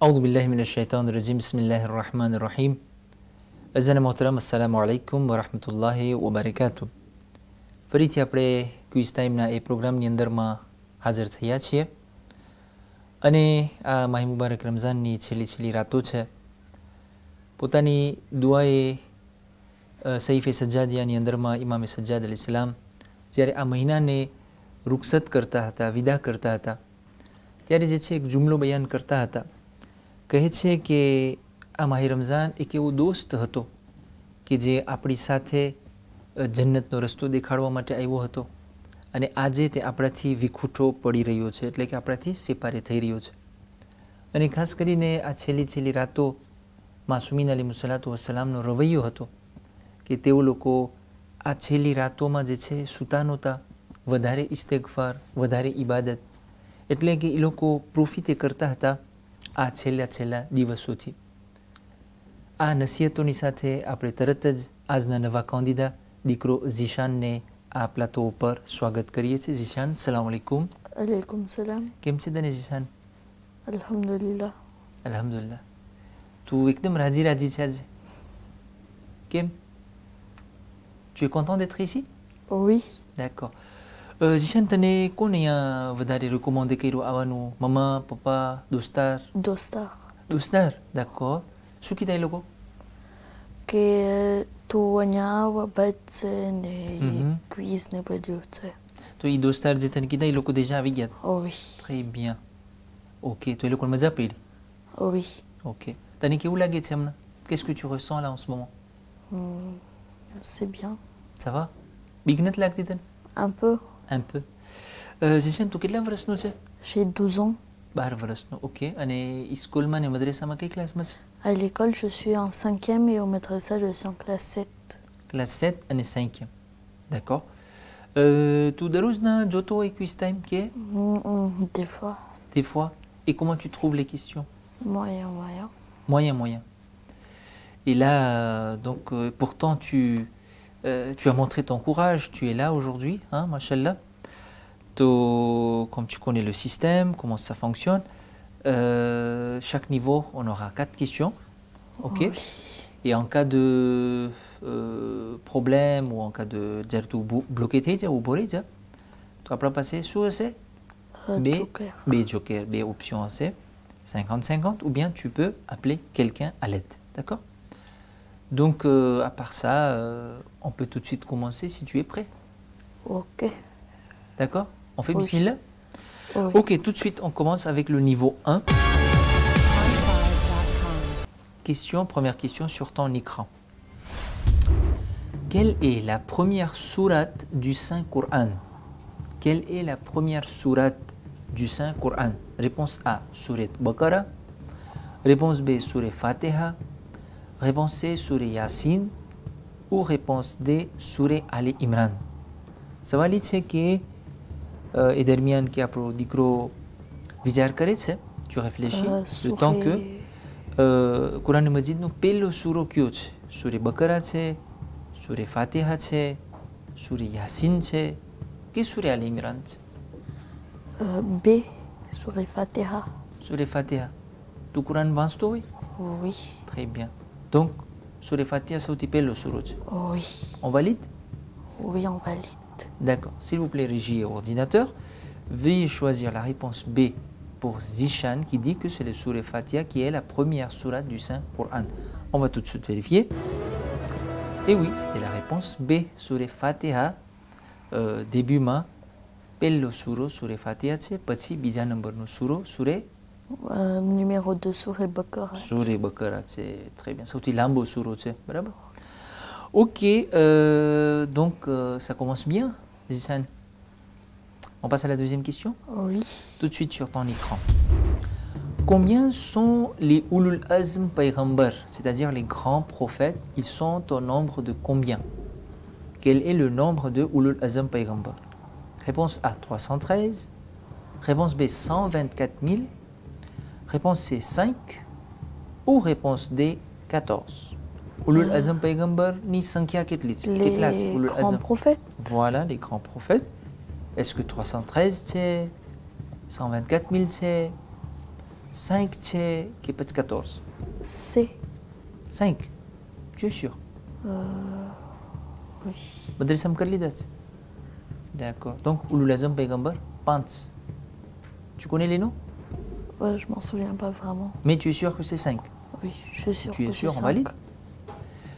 أعوذ بالله من الشيطان الرجيم بسم الله الرحمن الرحيم અઝાન મોહતરમ અસ્સલામુ અલૈકુમ વરહમતુલ્લાહિ વબરકાતુહ. ફરીથી આપણે ક્વિઝ ટાઈમના એ પ્રોગ્રામની અંદરમાં હાજર થયા છીએ અને આ માહી મુબારક રમઝાનની છેલ્લી રાતો છે. પોતાની દુઆએ સૈફે સજ્જાદિયાની અંદરમાં ઇમામે સજ્જાદ અલૈહિસ્સલામ જ્યારે આ મહિનાને રૂખસત કરતા હતા, વિદા કરતા હતા, ત્યારે જે છે એક જુમલો બયાન કરતા હતા. કહે છે કે આ માહી રમઝાન એક એવો દોસ્ત હતો કે જે આપણી સાથે જન્નતનો રસ્તો દેખાડવા માટે આવ્યો હતો અને આજે તે આપણાથી વિખૂટો પડી રહ્યો છે, એટલે કે આપણાથી સેપારે થઈ રહ્યો છે. અને ખાસ કરીને આ છેલ્લી રાતો માસૂમીન અલૈહિસ્સલાતુ વસ્સલામનો રવૈયો હતો કે તેઓ લોકો આ છેલ્લી રાતોમાં જે છે સૂતા નહોતા, વધારે ઇસ્તિગફાર, વધારે ઇબાદત, એટલે કે એ લોકો પ્રોફિતે કરતા હતા આ છેલ્લા દિવસોથી. આ નસીહતોની સાથે આપણે તરત જ આજના નવા કાંદીદા દીકરો ઝીશાનને આ પ્લાટો ઉપર સ્વાગત કરીએ છીએ. ઝીશાન, સલામ અલૈકુમ. Alaikum salam. કેમ છે તને ઝીશાન? Alhamdulillah. અલ્હમ્દુલિલ્લાહ. તું એકદમ રાજી છે આજે, કેમ? Tu es content d'être ici? Oui. D'accord. Zeeshan, તને કોણ અહીંયા વધારે રિકોમેન્ડ કર્યું આવવાનું? મમ્મા, પપ્પા, દોસ્તાર? Dostar. D'accord. શું કીધા એ લોકો? કે તું અહીંયા આવ બાદ છે ને ક્વિઝ ને બધું છે. તો એ દોસ્તાર જે તને કીધા એ લોકો déjà આવી ગયા હતા? Oui. Très bien. Ok, તો એ લોકોને મજા પડી? Oui. Ok. તને કેવું લાગે છે હમણાં? Qu'est-ce que tu ressens là en ce moment? C'est bien. Ça va? બીક નથી લાગતી તને? Un peu. Un peu. Zeeshan, તું કેટલા વર્ષનું છે? J'ai 12 ans. 12 વર્ષનું. ઓકે. અને સ્કૂલમાં ને મદ્રેસામાં કઈ ક્લાસમાં છે? À l'école, je suis en 5e et au madrasa, je suis en classe 7. Classe 7 અને 5e. D'accord. તું દરરોજના જોતો હોય ક્વિઝ ટાઈમ કે? Des fois. Des fois. Et comment tu trouves les questions? Moyen. Moyen. Et là, donc, pourtant, tu as montré ton courage, tu es là aujourd'hui, hein, mashallah. Comme tu connais le système, comment ça fonctionne, chaque niveau, on aura 4 questions. Ok. Oui. Et en cas de problème ou en cas de bloqué, tu vas passer sur C, B joker, B option C, 50-50, ou bien tu peux appeler quelqu'un à l'aide. D'accord? Donc, à part ça, on peut tout de suite commencer si tu es prêt. Ok. D'accord? On fait Oui. bismillah? Oui. Ok, tout de suite, on commence avec le niveau 1. Première question sur ton écran. Quelle est la première sourate du Saint-Coran? Quelle est la première sourate du Saint-Coran? Réponse A, sourate Baqara. Réponse B, sourate Fatiha. Réponse C, sourate Yasin. Ou réponse D, sourate Ali Imran. સવાલ એ છે કે એ દરમિયાન કે આપણો દીકરો વિચાર કરે છે, tu réfléchis, le temps que Quran મજીદનો પહેલો સૂરો કયો છે? સૂરે બકરા છે, સૂરે ફાતિહા છે, સૂરે યાસીન છે કે સૂરે આલ ઇમરાન છે? B, Surah Fatiha. સૂરે ફાતિહા. તું કુરાન વાંચતો હોય? Oui. Très bien. Donc, સૂરે ફાતિહા સૌથી પહેલો સૂરો છે. Oui. On valide? Oui, on valide. D'accord. S'il vous plaît, régie et ordinateur, veuillez choisir la réponse B pour Zishan qui dit que c'est le Sourate Fatiha qui est la première sourate du Saint-Coran. On va tout de suite vérifier. Et oui, c'était la réponse B, Sourate Fatiha. Début ma, pello suro, Sourate Fatiha, c'est petit, bija number no suro, Sourate Numéro 2, Surah Baqara. Sourate Baqara, c'est très bien. C'est aussi lambo suro, c'est bravo. Ok, donc ça commence bien, Zishan. On passe à la deuxième question? Oui. Tout de suite sur ton écran. Combien sont les Ulul Azm Payghambar, c'est-à-dire les grands prophètes? Ils sont au nombre de combien? Quel est le nombre de Ulul Azm Payghambar? Réponse A, 313. Réponse B, 124 000. Réponse C, 5. Ou réponse D, 14. Ulul Azm Paygambar ni sankhya ketli છે? કેટલા છે Les Ulul grands Azm? prophètes. Voilà, les grands prophètes. Est-ce que 313 c'est 124 000 c'est 5 c'est qui peut être 14? C. 5. Tu es sûr? Oui. بدري سم كر لي دات. D'accord. Donc Ulul Azm Paygambar 5. Tu connais les noms? Ouais, je m'en souviens pas vraiment. Mais tu es sûr que c'est 5? Oui, je suis sûre. Tu es que sûr, c'est on 5. valide?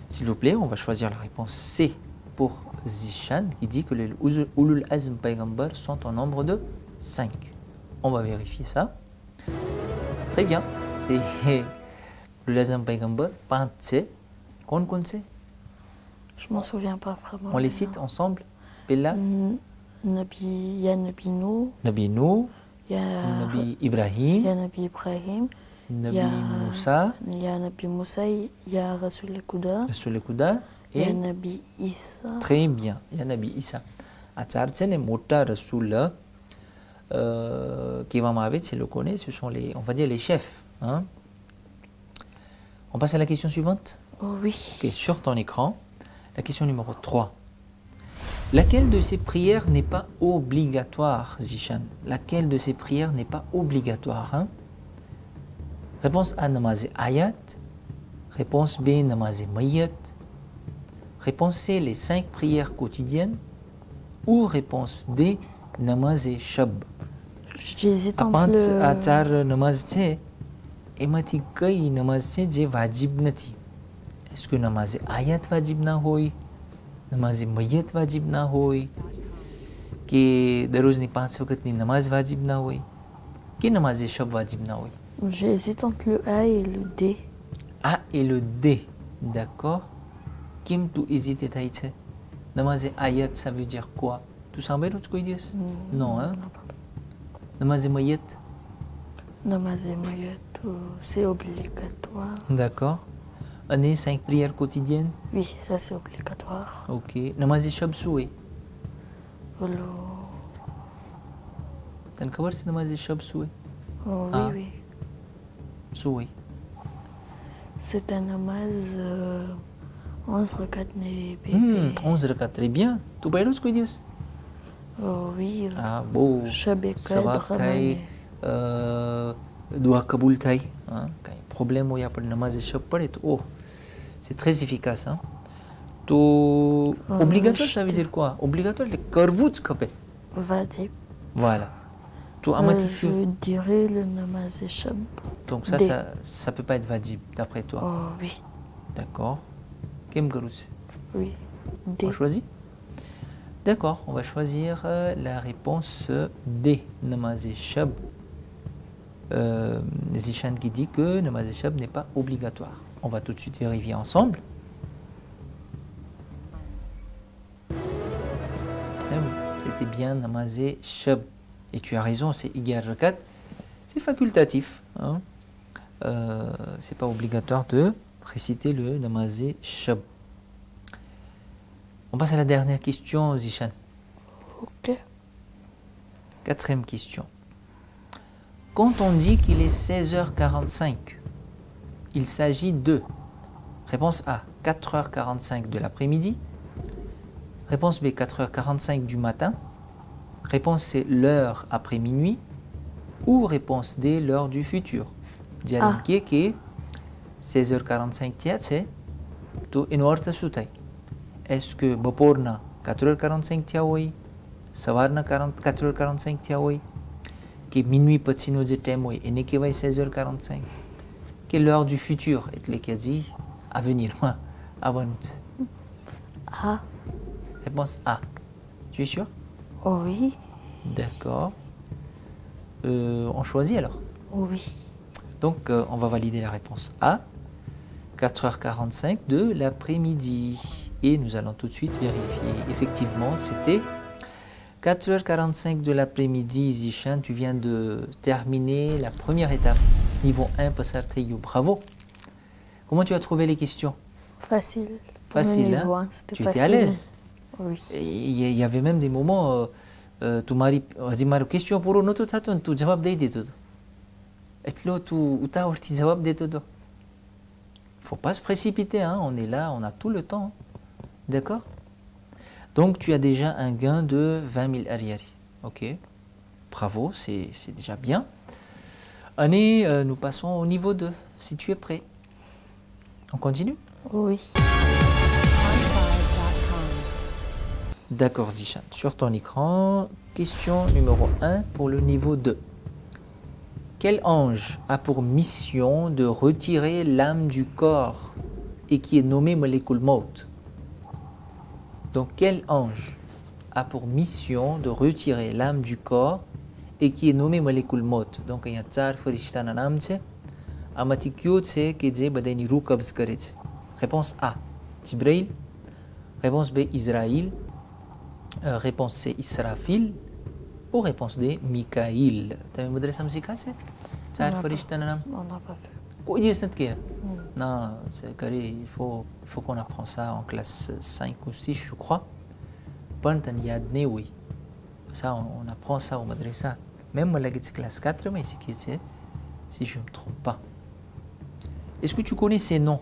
S'il vous plaît, on va choisir la réponse C pour Zishan. Il dit que les Ulul Azm Paygambar sont en nombre de 5. On va vérifier ça. Très bien. C'est Ulul Azm Paygambar, Pantse. Qu'on connaît? Je m'en souviens pas vraiment. On les cite ensemble. Bella, Il y a Nabi Nou, Nabi Nou, il y a Nabi il y Ibrahim, a Nabi Ibrahim, Nabi y a- Moussa, il y a Nabi Moussa, il y a Rasul Kouda, Rasul Kouda il y a et Nabi Issa. très bien, il y a Nabi Issa. Achar c'est les motas Rasul qui va m'arriver, c'est le connaît, ce sont les, on va dire les chefs. Hein. On passe à la question suivante. Oh oui. Ok, sur ton écran, la question numéro 3. Laquelle de ces prières n'est pas obligatoire, Zishan? Laquelle de ces prières n'est pas obligatoire, hein? Réponse A, namaz ayat. Réponse B, namaz mayat. Réponse C, les 5 prières quotidiennes. Ou réponse D, namaz shab. J'hésite entre Apant le... atar namaz છે એમાંથી કઈ નમાઝ છે જે વાજિબ નથી? Est-ce que namaz ayat વાજિબ ના હોય, નમાઝ મયત વાજિબ ના હોય, કે દરરોજની 5 વખતની નમાઝ વાજિબ ના હોય, કે નમાઝ શબ વાજિબ ના હોય? J'hésite entre le A et le D. A et le D, d'accord. Kim tu hésite થાય છે? નમાઝ ayat, ça veut dire quoi? Tu savais ce que dit? Non, hein? Namaz mayat, Namaz Mayat, c'est obligatoire. d'accord. Année 5 prières quotidiennes, Oui, ça c'est obligatoire. ok. Namaz shab souhait. Le... T'as le savoir c'est namaz shab souhait? Oh, oui, Ah. oui. Souhait. C'est un namaz 11 rakat bébé. 11 rakat, très bien. Tu peux ce que dit? Oh, oui. Ah, beau. Shab et Sawab Qadr, thay, doa kaboul thay. Hein? Quand il y a un problème où il y a pas de namaz shab pareil, oh, c'est très efficace. Hein? To obligatoire, ça veut dire quoi? Obligatoire, les karvouts kapé. Vadib. Voilà. To amatik. Je dirais le namaz Shab. Donc ça, D. ça peut pas être vadib, d'après toi. Oh, oui. D'accord. Kim Garous? Oui. D. On choisit? D'accord, on va choisir la réponse D, namaz shab. Zishan qui dit que namaz shab n'est pas obligatoire. On va tout de suite vérifier ensemble. Eh oui, c'était bien namaz shab. Et tu as raison, c'est Igar Rakat. C'est facultatif. Hein. C'est pas obligatoire de réciter le namaz shab. On passe à la dernière question, Zishan. Ok. 4e question. Quand on dit qu'il est 16h45, il s'agit de réponse A, 4h45 de l'après-midi. Réponse B, 4h45 du matin. Réponse C, l'heure après minuit. Ou réponse D, l'heure du futur. Dialim qui est 16h45 c'est to une heure de Est-ce que Baporna 4h45 tiaoui, Savarna 4h45 tiaoui, que minuit patino de temoui, et n'est que 16h45, que l'heure du futur, et les quasi à venir, avant. A. Réponse A. Tu es sûr? Oh, oui. D'accord. On choisit alors. Oh, oui. Donc on va valider la réponse A, 4h45 de l'après-midi. Et nous allons tout de suite vérifier. Effectivement, c'était 4h45 de l'après-midi. Zishan, tu viens de terminer la première étape. Niveau 1, Passar Tayou. Bravo. Comment tu as trouvé les questions? Facile. Facile, Niveau hein? 1, c'était Tu étais facile. à l'aise. Oui. Il y avait même des moments, tu m'as dit, question pour nous, tu as jawab de tout. Il ne faut pas se précipiter, hein. On est là, on a tout le temps. D'accord? Donc tu as déjà un gain de 20 000 arrière. Ok, bravo, c'est déjà bien. Allez, nous passons au niveau 2, si tu es prêt. On continue? Oui. D'accord, Zichan. Sur ton écran, question numéro 1 pour le niveau 2. Quel ange a pour mission de retirer l'âme du corps et qui est nommé Malekul Maut? Donc, quel ange a pour mission de retirer l'âme du corps et qui est nommé Malekul Maut? Donc, il y a tsar farishtan naam છે આમાંથી કયો છે કે જે બધાની રૂહ કબ્ઝ કરે છે? Réponse A, Jibril. Réponse B, Israël. Réponse C, Israfil. Ou réponse D, Mikaïl. Tu as madrasa msika c'est? Tsar farishtan naam. On n'a pas fait. Quoi dire cette question? Non, c'est carré, il faut qu'on apprend ça en classe 5 ou 6, je crois. Pantaniyadne, oui. Ça, on apprend ça au madrasa. Même moi, la classe 4, mais c'est qui c'est, si je ne me trompe pas. Est-ce que tu connais ces noms?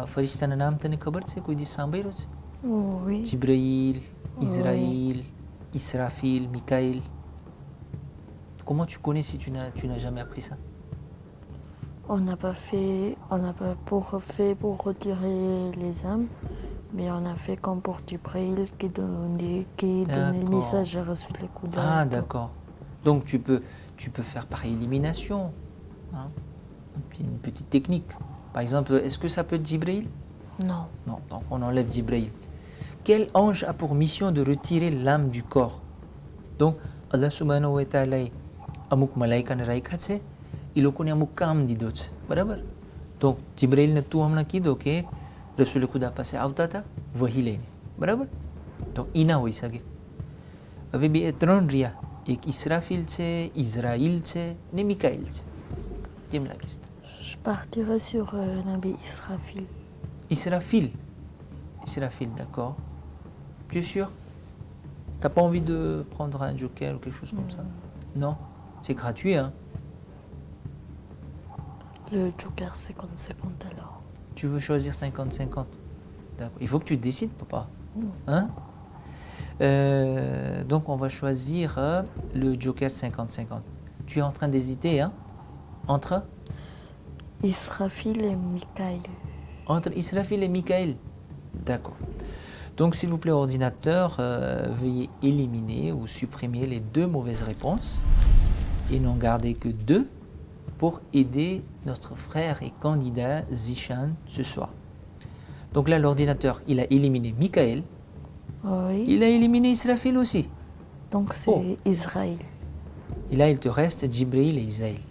Farishtan naam tane kabar c'est quoi dit Sambaï? Oui. Jibril, Israël, Israfil, Mikaïl. Comment tu connais si tu n'as jamais appris ça? On n'a pas fait pour retirer les âmes, mais on a fait comme pour Jibril qui donne le message à Rasoul Kouda. Ah, d'accord. Donc tu peux faire par élimination, hein? Une petite technique. Par exemple, est-ce que ça peut être Jibril? Non. Non, donc on enlève Jibril. Quel ange a pour mission de retirer l'âme du corps? Donc, Allah subhanahu wa ta'ala amuk malaika ne raikha છે, એ લોકોને અમુક કામ દીધો છે, બરાબર? તો જિબ્રાઈલને તું હમણાં કીધો કે રસૂલ ખુદા પાસે આવતા હતા વહી લઈને, બરાબર? તો ઈ ના હોઈ શકે. હવે બે ત્રણ રહ્યા, એક ઇસરાફીલ છે, ઇઝરાઈલ છે ને મિકાઈલ છે. કેમ લાગીશ? Je partirai sur Nabi Israfil. Israfil. Israfil, d'accord. Tu es sûr? T'as pas envie de prendre un joker ou quelque chose comme ça? Non? C'est gratuit, hein? Le joker 50-50 alors. Tu veux choisir 50-50? D'accord. Il faut que tu décides, papa. Hein? Donc on va choisir le joker 50-50. Tu es en train d'hésiter, hein? Entre? Israfil et Mikaïl. Entre Israfil et Mikaïl. D'accord. Donc s'il vous plaît, ordinateur, veuillez éliminer ou supprimer les deux mauvaises réponses et n'en garder que deux pour aider notre frère et candidat Zichan ce soir. Donc là, l'ordinateur, il a éliminé Mikaël. Oui. Il a éliminé Israfil aussi. Donc c'est Israël. Et là, il te reste Jibril et Israël.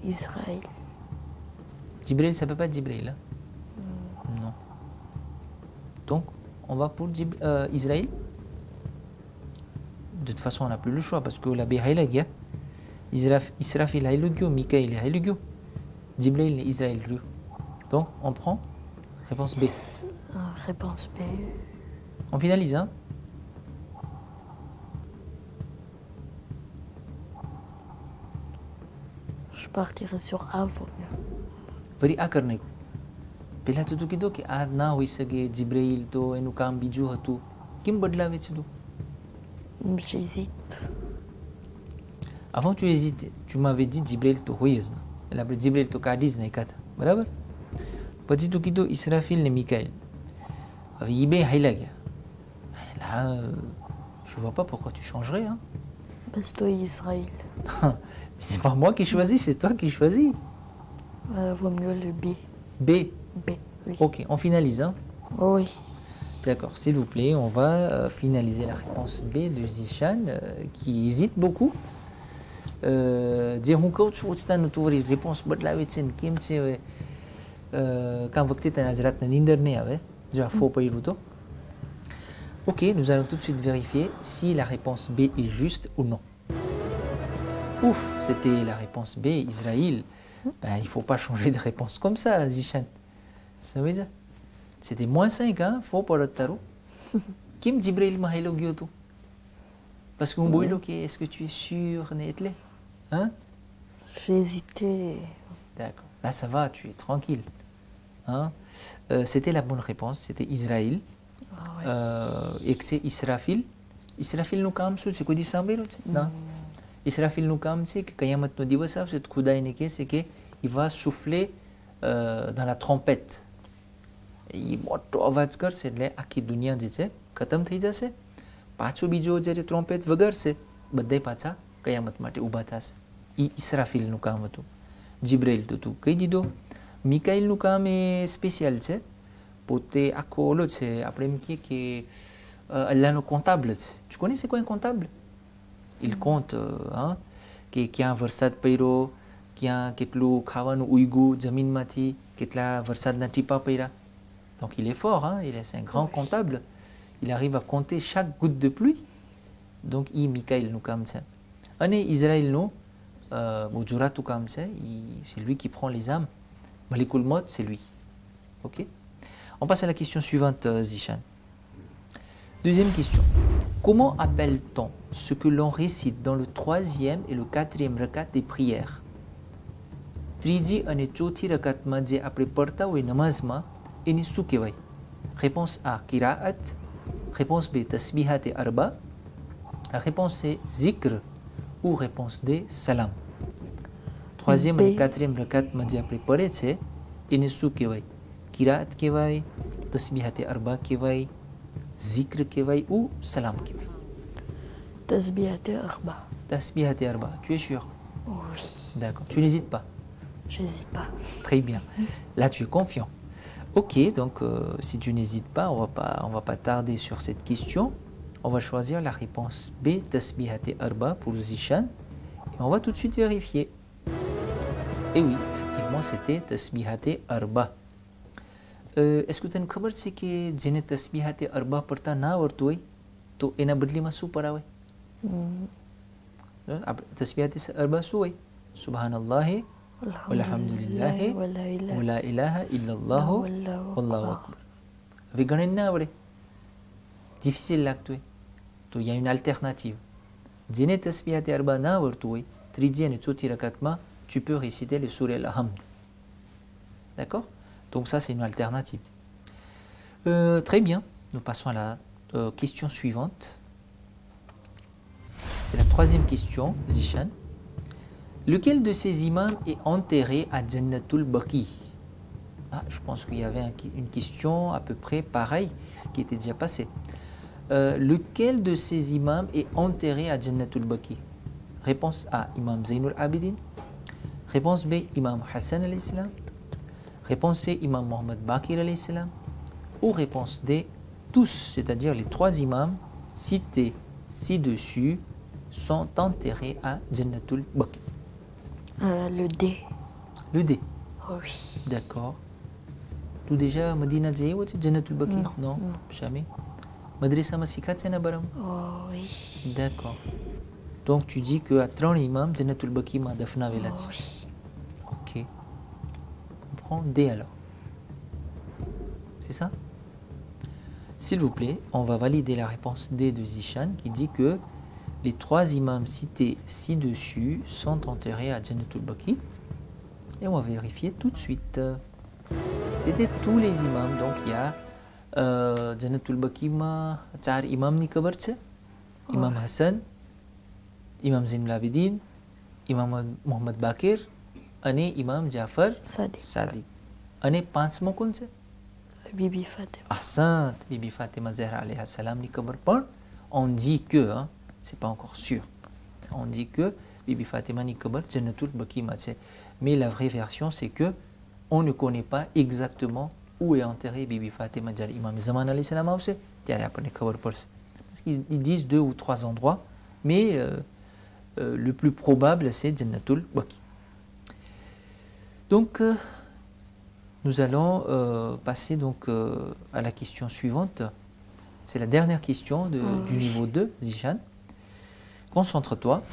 Israël. Jibril, ça peut pas être Jibril, hein? Non. Donc, on va pour Israël. De toute façon, on n'a plus le choix parce que la Béhaïlagia, Israfil a le gueux, Mikaël a le gueux, Jibril et Israël. Donc, on prend réponse B. Réponse B. On finalise, hein? Je partirai sur A, vaut mieux. Bari A करने को પહેલા તો તું કીધું કે આ ના હોઈ શકે જીબ્રાઈલ તો એનું કામ બીજું હતું કેમ બદલાવે છે તું? J'hésite. Avant tu hésitais, tu m'avais dit Jibril to હોયજ ના એટલે આપણે Jibril તો કાઢી જ નાખ્યા હતા, બરાબર? પછી તું કીધું ઇસરાફીલ ને મિકાએલ. હવે ઈ બે હાઈલા ગયા. Là, je vois pas pourquoi tu changerais, hein? Parce que Israël. Mais c'est pas moi qui choisis, c'est toi qui choisis. Vaut mieux le B. B. B, oui. Ok, on finalise, hein? Oui. D'accord, s'il vous plaît, on va finaliser la réponse B de Zichan, qui hésite beaucoup. Dire qu'on trouve une réponse botlawe tsen kim tse quand vous êtes un azrat n'inderne avait déjà faux pas iruto. Ok, nous allons tout de suite vérifier si la réponse B est juste ou non. Ouf, c'était la réponse B, Israël. Ben, il ne faut pas changer de réponse comme ça, Zichan. Ça veut dire? C'était moins 5, hein? Faux pour le tarot. Kim Jibril Mahelo Gyoto? Parce que est-ce que tu es sûr, Netle? Hein? J'ai hésité. D'accord. Là, ça va, tu es tranquille. Hein? C'était la bonne réponse, c'était Israël. Et que c'est Israfil. Israfil nous काम c'est quoi disambé non? Israfil nous काम c'est que Kayamat no divas c'est Khuda ineke c'est que il va souffler dans la trompette. Et મોટો અવાજ કરશે એટલે આખી દુનિયા જે છે ખતમ થઈ જશે. પાછું બીજો જ્યારે ટ્રોમ્પેટ વગાડશે બધાય પાછા કયામત માટે ઊભા થશે. એ ઇસરાફીલનું કામ હતું. જીબ્રાઈલ તો તું કહી દીધો. મિકાઈલનું કામ એ સ્પેશિયલ છે. પોતે આખો ઓલો છે આપણે એમ કહીએ કે અલ્લાહનો comptable છે. Tu connais c'est quoi un comptable? Il compte hein, કે ક્યાં વરસાદ પડ્યો, ક્યાં કેટલું ખાવાનું ઉગ્યું જમીનમાંથી, કેટલા વરસાદના ટીપા પડ્યા. Donc il est fort, hein? C'est un grand comptable. Il arrive à compter chaque goutte de pluie. Donc il Mikaël nous comme ça. Et Israël nous, Moujura tout comme ça, c'est lui qui prend les âmes. Malikul Maut, c'est lui. Ok? On passe à la question suivante, Zishan. Deuxième question. Comment appelle-t-on ce que l'on récite dans le 3e et le 4e rakat des prières? Triji ane chauthi rakat ma je apre parta hoy namaz ma ini શું કહેવાય? Réponse A, qiraat. Réponse B, tasbihat et arba. Réponse C, zikr. Ou réponse D, salam. Troisième et quatrième rakat માં જે આપણે પઢે છે એને શું કહેવાય? qiraat કહેવાય, tasbihat et arba કહેવાય, zikr કહેવાય ou salam કહેવાય? Tasbihat et arba. Tasbihat et arba. Tu es sûr? Oui. D'accord. Tu n'hésites pas? J'hésite pas. Très bien. Là, tu es confiant. Ok, donc si tu n'hésites pas, on va pas tarder sur cette question. On va choisir la réponse B, tasbihat et arba pour Zishan. Et on va tout de suite vérifier. Et oui, effectivement, c'était tasbihat et arba. Est-ce que tu as une khabar c'est que jene tasbihat et arba parta na આવડતું હોય તો એના બદલીમાં શું પરાવે? tasbihat et arba શું હોય? Subhanallah walhamdulillah wala ilaha illallah wallahu akbar. Avec gagné na avre. Difficile l'acte. Donc il y a une alternative. Jene tasbihat et arba na આવડતું હોય ત્રીજી અને ચોથી રકાતમાં tu peux réciter le surah al-hamd. D'accord? Donc ça, c'est une alternative. Très bien. Nous passons à la question suivante. C'est la troisième question, Zishan. Lequel de ces imams est enterré à Jannatul Baqi? Je pense qu'il y avait une question à peu près pareille qui était déjà passée. Lequel de ces imams est enterré à Jannatul Baqi? Réponse A, Imam Zainul Abidin. Réponse B, Imam Hassan al-Islam. Réponse C, Imam Mohammed Baqir alayhi salam. Ou réponse D, tous, c'est-à-dire les trois imams cités ci-dessus, sont enterrés à Jannatul Baqi. Le D. Le D. Oui. D'accord. Tout déjà, Medina Jaya ou Jannatul Baqi? Non, jamais. Madrasa Masikat c'est Nabaram? Oh oui. D'accord. Donc tu dis que à 30 imams, Jannatul Baqi m'a dafna velat. Oui. Ok. On prend D alors. C'est ça? S'il vous plaît, on va valider la réponse D de Zishan qui dit que les trois imams cités ci-dessus sont enterrés à Jannatul Baqi. Et on va vérifier tout de suite. C'était tous les imams. Donc il y a Jannatul Baqi ma 4 imams ni khabar છે. Imam Hassan, Imam Zainul Abidin, Imam Mohammed Baqir અને Imam Jafar Sadiq. અને પાંચમો કોણ છે? Bibi Fatima. Ahsant, Bibi Fatima Zahra alayha salam ni khabar પણ on dit que hein, c'est pas encore sûr. On dit que Bibi Fatima ni khabar Jannatul Baqi ma છે. Mais la vraie version c'est que on ne connaît pas exactement où est enterré Bibi Fatima. જ્યારે Imam Zaman alayhi salam આવશે ત્યારે આપણને ખબર પડશે. Parce qu'ils disent 2 ou 3 endroits, mais le plus probable c'est Jannatul Baqi. Donc nous allons passer donc à la question suivante. C'est la dernière question du niveau 2, Zishan. Concentre-toi.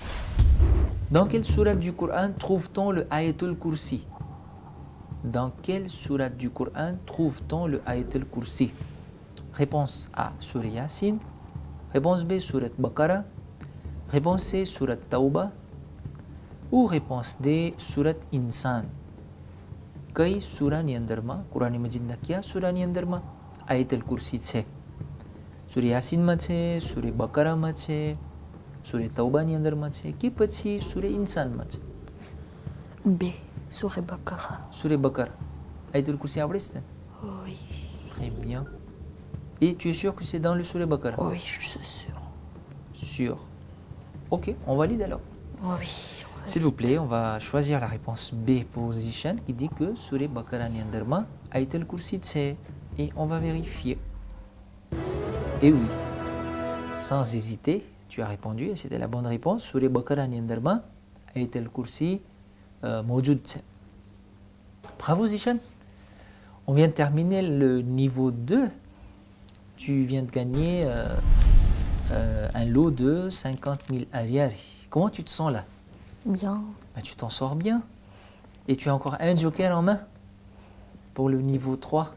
Dans quelle sourate du Coran trouve-t-on le Ayatul Kursi? Dans quelle sourate du Coran trouve-t-on le Ayatul Kursi? Réponse A, Surah Yasin. Réponse B, Surat Baqarah. Réponse C, Surat Tauba. Ou réponse D, surat Insan. કઈ સૂરાની અંદરમાં કુરાન મજીદના કયા સૂરાની અંદરમાં આયતુલ કુર્સી છે? સૂરે યાસીનમાં છે, સૂરે બકરામાં છે, સૂરે તૌબાની અંદરમાં છે કે પછી સૂરે ઇન્સાનમાં છે? B. Surah Baqarah. સૂરે બકરા. આયતુલ કુર્સી આવડે છે? Oui. Très bien. Et tu es sûr que c'est dans le Surah Baqarah? Oui, je suis sûre. Sûr. Ok, on valide alors. Oui. S'il vous plaît, on va choisir la réponse B pour Zishan qui dit que Surah Baqarah Niandarma a été le Kursi Tse. Et on va vérifier. Et oui, sans hésiter, tu as répondu et c'était la bonne réponse. Surah Baqarah Niandarma a été le Kursi Mawjoud Tse. Bravo Zishan. On vient de terminer le niveau 2. Tu viens de gagner un lot de 50 000 ariari. Comment tu te sens là? Bien. Ben, tu t'en sors bien. Et tu as encore un joker en main pour le niveau 3.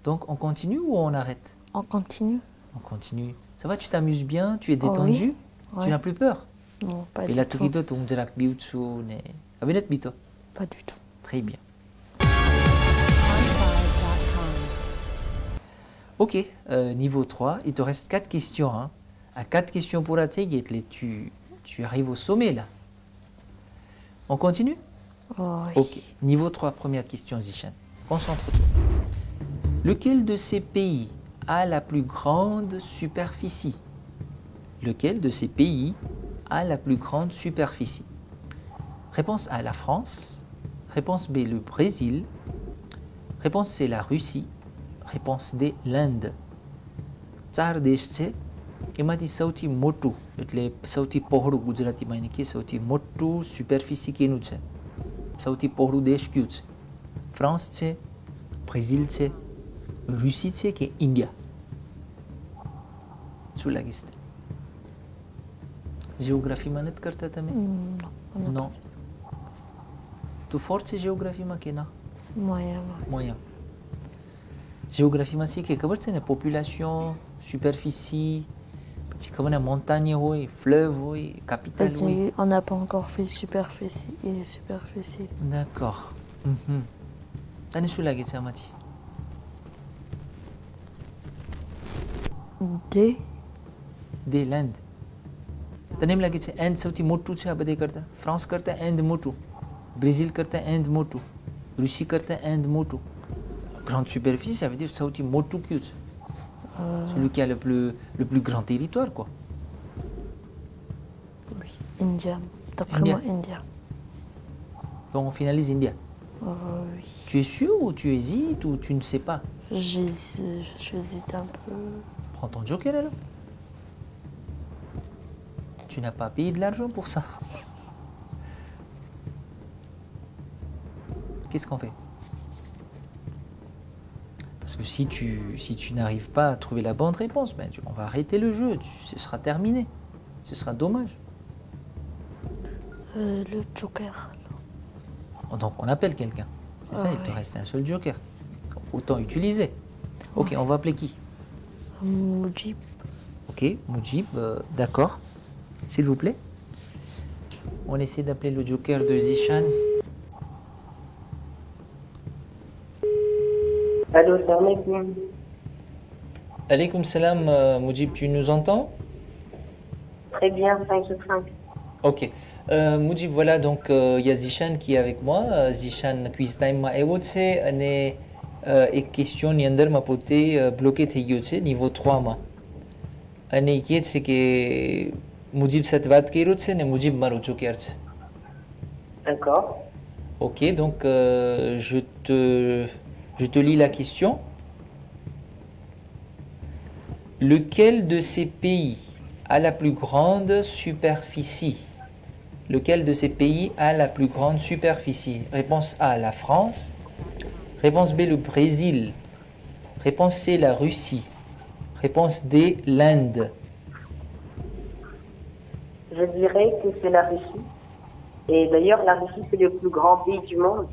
Donc on continue ou on arrête? On continue. On continue. Ça va, tu t'amuses bien? Tu es détendu? Oui. Tu n'as plus peur? Non, pas Et du la tout. tukito tumjerak biutsu ne. Abenet bito. Pas du tout. Très bien. Ok, niveau 3, il te reste 4 questions. Hein. À 4 questions pour la Tegetli, tu arrives au sommet là. On continue? Oui. Ok, niveau 3, première question Zishan. Concentre-toi. Lequel de ces pays a la plus grande superficie? Lequel de ces pays a la plus grande superficie? Réponse A, la France. Réponse B, le Brésil. Réponse C, la Russie. Réponse D, l'Inde. ચાર દેશ છે એમાંથી સૌથી મોટું એટલે સૌથી પહોળું ગુજરાતીમાં એને કે સૌથી મોટું સુપરફિસી કેનું છે? સૌથી પહોળું દેશ કયું છે? ફ્રાન્સ છે, બ્રેઝિલ છે, રૂસી છે કે ઇન્ડિયા? શું લાગે છે? જીઓગ્રાફીમાં નથી કરતા તમે? Non. On a Non. pas fait ça. તું ફોર્થ છે જીઓગ્રાફીમાં કે ના? Moyen. Moyen. géographiમાં શીખે ખબર છે ને પોપ્યુલેશન સુપરફિસી પછી ખબર ને મોન્ટાgne હોય ફ્લેવ હોય capital હોય. On n'a pas encore fait superficie et superficie. D'accord. તને શું લાગે છે આમાંથી? D. દે l'Inde. તને એમ લાગે છે ઇન્ડ સૌથી મોટું છે આ બધે કરતા? ફ્રાન્સ કરતા ઇન્ડ મોટું, બ્રેઝિલ કરતા ઇન્ડ મોટું, russie કરતા ઇન્ડ મોટું? Grande superficie, ça veut dire sauti motu kyut. Celui qui a le plus grand territoire, quoi. Oui. India. D'après India. moi, India. Donc on finalise India. Oui. Tu es sûr ou tu hésites ou tu ne sais pas? J'hésite un peu. Prends ton joker alors. Tu n'as pas payé de l'argent pour ça. Qu'est-ce qu'on fait? Parce que si tu n'arrives pas à trouver la bonne réponse, ben on va arrêter le jeu, ce sera terminé. Ce sera dommage. Le joker. Donc on appelle quelqu'un. C'est ça, il te reste un seul joker. Autant utiliser. Ok, on va appeler qui? Moujib. Ok, Moujib, d'accord. S'il vous plaît. On essaie d'appeler le joker de Zishan. Allô, salam alaikum. Alaykoum salam, Moujib, tu nous entends? Très bien, 5 sur 5. Ok. Moujib, voilà, donc il y a Zishan qui est avec moi. Zishan quiz time ma evoce અને એક ક્વેશ્ચન ની અંદર માં પોતે બ્લોકે થઈ ગયો છે niveau 3 માં અને એ કહે છે કે મુજીબ સાથે વાત કર્યો છે ને મુજીબ મારો જોકર છે. D'accord. Ok, donc je te lis la question. Lequel de ces pays a la plus grande superficie? Lequel de ces pays a la plus grande superficie? Réponse A, la France. Réponse B, le Brésil. Réponse C, la Russie. Réponse D, l'Inde. Je dirais que c'est la Russie. Et d'ailleurs, la Russie, c'est le plus grand pays du monde.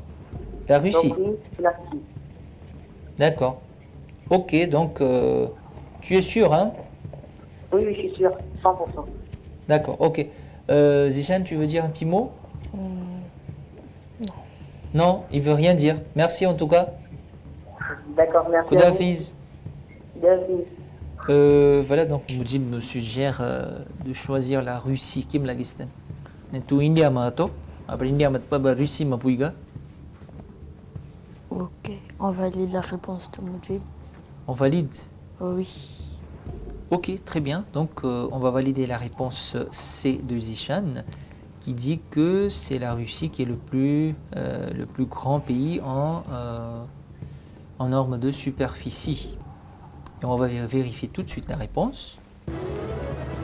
La Russie. Donc oui, c'est la Russie. D'accord. Ok, donc tu es sûr, hein? Oui, je suis sûr, 100%. D'accord, ok. Zishan, tu veux dire un petit mot? Non, il veut rien dire. Merci en tout cas. D'accord, merci. Kouda à vous. Hafiz. David. Voilà, donc Moujib me suggère de choisir la Russie. Kim la Gistan. Tout India mato. Après India mat pas Russie ma puiga. Ok, on valide la réponse de Moujib. On valide. Oui. Ok, très bien. Donc on va valider la réponse C de Zishan, qui dit que c'est la Russie qui est le plus grand pays en normes de superficie. Et on va vérifier tout de suite la réponse.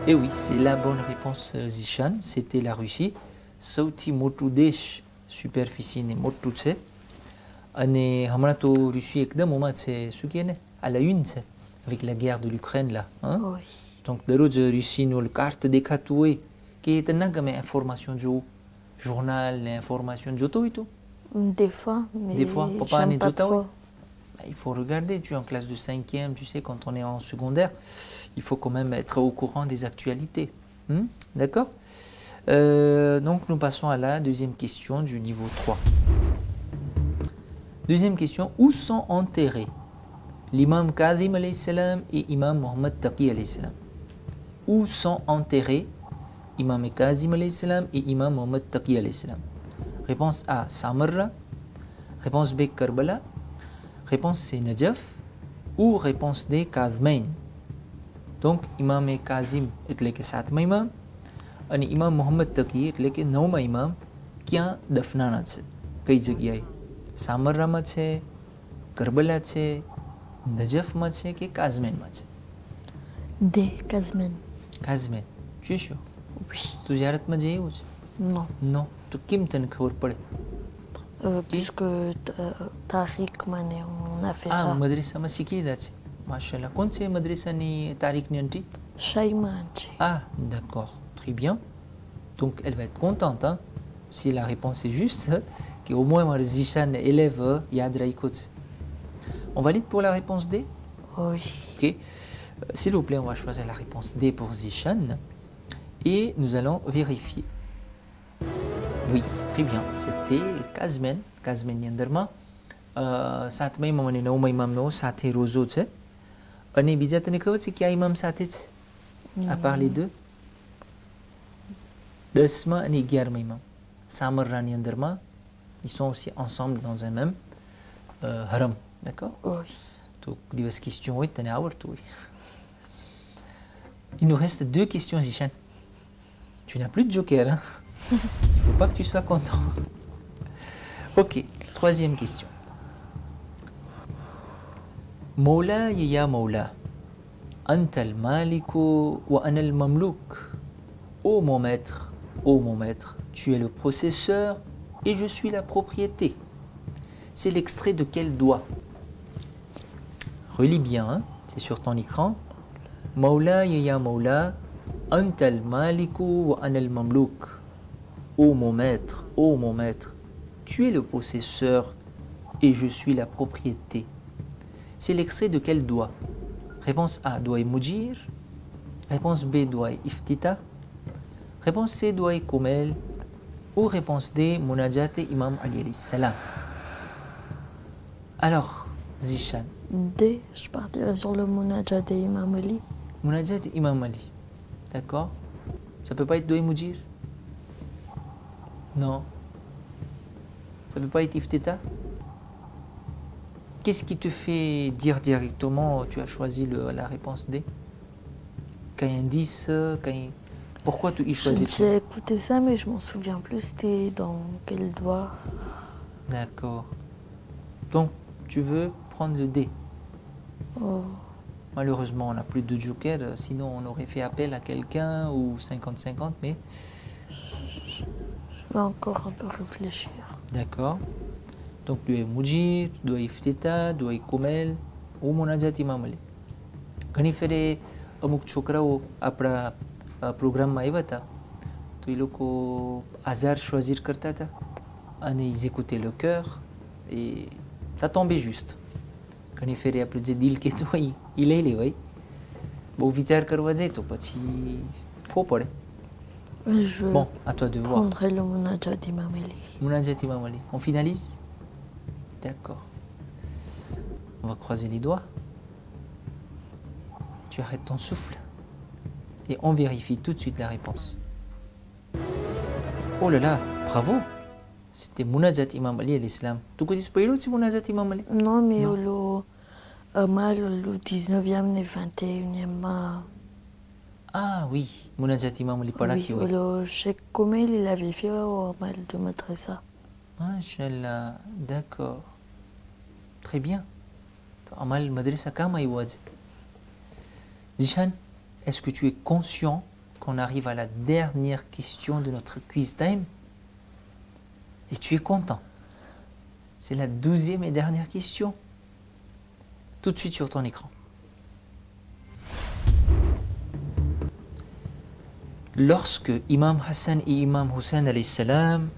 Et oui, c'est la bonne réponse Zishan, c'était la Russie. Sauti Motudesh, superficie ne Motutse. Et Hamrato Russie ekdam moment c'est ce qui est à la une, avec la guerre de l'Ukraine là. Hein? Oui. Donc, de l'autre, Russie nous le carte des catoués, qui est une information du journal, l'information du tout et tout. Des fois, mais Des fois, papa j'aime n'est pas pas trop. Il faut regarder, tu es en classe de 5e, tu sais, quand on est en secondaire, il faut quand même être au courant des actualités. D'accord? Donc, nous passons à la deuxième question du niveau 3. Deuxième question, où sont enterrés l'imam Kazim alayhi salam et imam Muhammad Taqi alayhi salam? Où sont enterrés imam Kazim alayhi salam et imam Muhammad Taqi alayhi salam? Réponse A, Samarra. Réponse B, Karbala. Réponse C, Najaf. Ou réponse D, Kazmain. Donc, imam Kazim એટલે કે સાતમા imam અને imam Muhammad Taqi એટલે કે નવમા imam ક્યાં દફનાણા છે? કઈ જગ્યાએ? સામર્રામાં છે, કરબલા છે, નજફમાં છે કે કાઝમેનમાં છે? D, Kazmen. કાઝમેન. Tu es sûr? Oui. તું ઝિયારતમાં જઈ આવ્યું છે? Non. Non. તો કેમ તને ખબર પડે? Puisque Tariq Mané, on a fait Ah, ça. મદ્રેસામાં શીખી લીધા છે. માશાલ્લાહ. કોણ છે મદ્રેસાની તારીખની આંટી? Shaimanji. Ah, d'accord. Très bien. Donc, elle va être contente, hein, si la réponse est juste, qu'au moins, moi, Zishan élève Yad Raikot. On valide pour la réponse D? Oui. Ok. S'il vous plaît, on va choisir la réponse D pour Zishan. Et nous allons vérifier. Oui, très bien. C'était Kazmen. Kazmen Yanderma. સાતમા ઇમામ અને નવમા ઇમામનો સાથે રોઝો છે. અને બીજા તને ખબર છે કયા ઇમામ સાથે છે? À part les deux? 10મા અને 11મા ઇમામ. સામર્રાની અંદરમાં, ils sont aussi ensemble dans un même haram. D'accord? Oui. Donc, diverses questions, oui, t'en as oui. Il nous reste 2 questions, Zishan. Tu n'as plus de joker, hein? Il ne faut pas que tu sois content. Ok, 3e question. Moula ya Moula, Anta al-Maliku wa ana al-Mamlouk. Ô mon maître, tu es le possesseur et je suis la propriété. C'est l'extrait de quel doigt? Relis bien, hein? C'est sur ton écran. Moula ya Moula, Anta al-Maliku wa ana al-Mamlouk. Ô mon maître, tu es le possesseur et je suis la propriété. C'est l'extrait de quel doigt? Réponse A, doigt Mujir. Réponse B, doigt Iftita. Réponse C, doigt Komel. Ou réponse D, Munajat Imam Ali alayhi salam. Alors, Zishan. D, je partirai sur le Munajat de Imam Ali. Munajat Imam Ali. D'accord? Ça peut pas être doigt Mujir? Non. Ça peut pas être Iftita? Qu'est-ce qui te fait dire directement tu as choisi la réponse D? Quand il y a un indice, pourquoi tu y choisis? J'ai écouté ça, mais je m'en souviens plus. C'était dans quel doigt? D'accord. Donc, tu veux prendre le D? Oh. Malheureusement, on n'a plus de joker. Sinon, on aurait fait appel à quelqu'un ou 50-50, mais... Je vais encore un peu réfléchir. D'accord. Donc, doigt Mujir, doigt Iftita, doigt Komel ou Munajat Imam Ali. ઘણી ફેરે અમુક છોકરાઓ આપણા પ્રોગ્રામમાં આવ્યા હતા તો એ લોકો hasard choisir કરતા હતા અને ils écoutaient le cœur et ça tombait juste. ઘણી ફેરે આપણે જે દિલ કહેતું હોય એ લઈ લેવાય. બહુ વિચાર કરવા જાય તો પછી ફો પડે. Je Bon, à toi de voir. prendrai le Munajat d'Imam Ali. Munajat Imam Ali. On finalise? D'accord. On va croiser les doigts. Tu arrêtes ton souffle. Et on vérifie tout de suite la réponse. Oh là là, bravo! C'était Munajat Imam Ali à l'islam. Tu connais ce pays-là, c'est Munajat Imam Ali? Non, mais Non. le 19e et 21e. Ah oui, Munajat Imam Ali Palati, oui. Le Cheikh Koumel, il avait fait au mal de madrasa. Mashallah, d'accord. Très bien. Amal Madrasa Kama Iwad. Zishan, est-ce que tu es conscient qu'on arrive à la dernière question de notre quiz time? Et tu es content. C'est la 12e et dernière question. Tout de suite sur ton écran. Lorsque Imam Hassan et Imam Hussein alayhi salam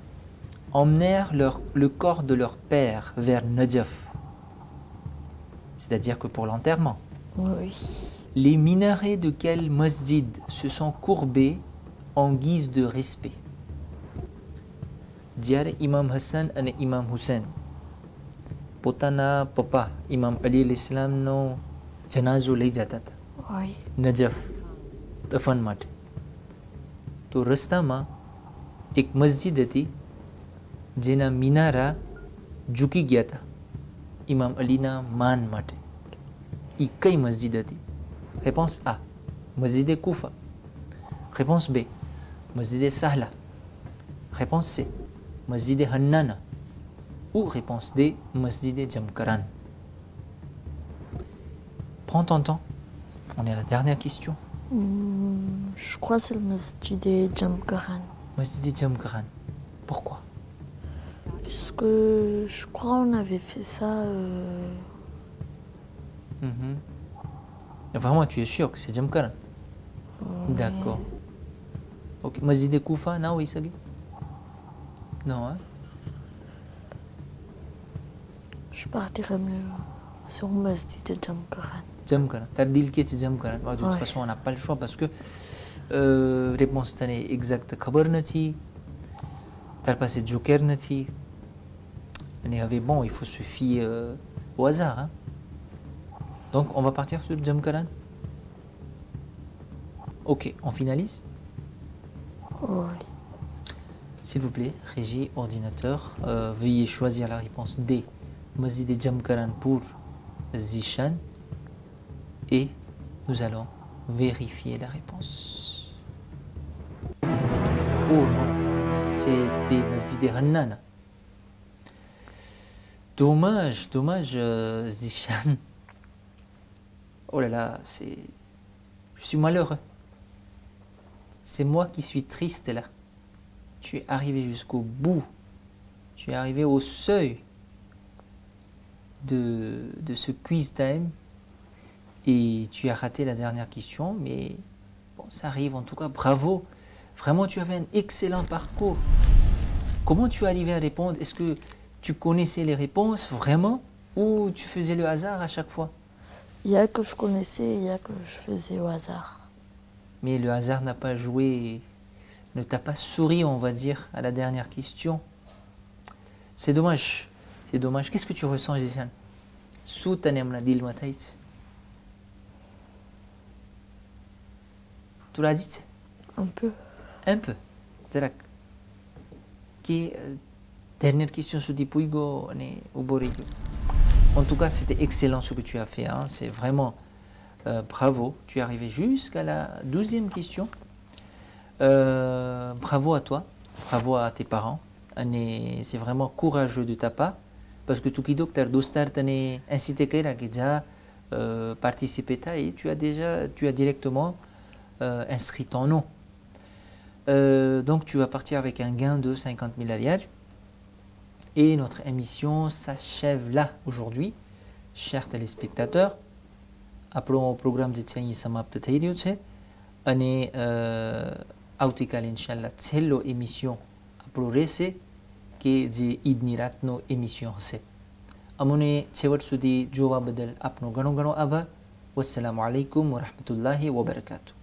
emmenèrent le corps de leur père vers Najaf, c'est-à-dire que pour l'enterrement, Oui. les minarets de quel masjid se sont courbés en guise de respect? જ્યારે Imam Hassan અને Imam Hussein પોતાના પપ્પા ઇમામ અલી અલૈહિસ્સલામનો જનાઝો લઈ જતા હતા Oui. Najaf દફન માટે. તો રસ્તામાં એક મસ્જિદ હતી જેના મિનારા ઝૂકી ગયા હતા ઇમામ અલીના માન માટે. એ કઈ મસ્જિદ હતી? Réponse A, Masjid Koufa. Réponse B, Masjid Sahla. Réponse C, Masjid Hannana. Ou réponse D, Masjid Jamkaran. Prends ton temps. On est à la dernière question. Je crois que c'est le masjid de Jamkaran. Masjid Jamkaran. Pourquoi? Parce que je crois qu'on avait fait ça. Mhm. Vraiment, tu es sûr que c'est Jamkaran? D'accord. Ok. Masjid Koufa, non, oui, ça dit? Non, hein? Je partirais mieux sur le masjid de Jamkaran. Jamkaran. T'as dit que c'est Jamkaran. De toute Ouais. façon, on n'a pas le choix parce que réponse est exacte. Khabar nati. T'as passé Joker nati. On est avec bon, il faut se fier au hasard. Hein? Donc, on va partir sur Jamkaran. Ok, on finalise. Oui. S'il vous plaît, régie, ordinateur, veuillez choisir la réponse D, Masjid Jamkaran pour Zishan. Et nous allons vérifier la réponse. Oh non, c'était Masjid Hannana. Dommage, Zishan. Oh là là, je suis malheureux. C'est moi qui suis triste là. Tu es arrivé jusqu'au bout. Tu es arrivé au seuil de ce quiz time. Et tu as raté la dernière question. Mais bon, ça arrive. En tout cas, bravo. Vraiment, tu avais un excellent parcours. Comment tu es arrivé à répondre? Est-ce que tu connaissais les réponses vraiment? Ou tu faisais le hasard à chaque fois? Il y a que je connaissais, il y a que je faisais au hasard. Mais le hasard n'a pas joué, ne t'a pas souri, on va dire, à la dernière question. C'est dommage. C'est dommage. Qu'est-ce que tu ressens, Gisèle? Soutanemna dil matait. Tu l'as dit? Un peu. Un peu. Tarak. Qui dernière question sur Dipuigo, au Borigo. En tout cas, c'était excellent ce que tu as fait. Hein. C'est vraiment bravo. Tu es arrivé jusqu'à la 12e question. Bravo à toi. Bravo à tes parents. C'est vraiment courageux de ta part. Parce que tout qui docteur dostar t'ane incité qu'elle qui déjà participé et tu as directement inscrit ton nom. Donc tu vas partir avec un gain de 50 000 riyals. Et notre émission s'achève là aujourd'hui, chers téléspectateurs. Appelons au programme de Tiani Samapta Taïrioche. Année autikal Inch'Allah, cello émission Aprorese, qui est Idniratno émission. Amone Tewat Sudi Jowa Bedel Apno Gano Gano Aba. Wassalamu alaikum wa rahmatullahi wa barakatuh.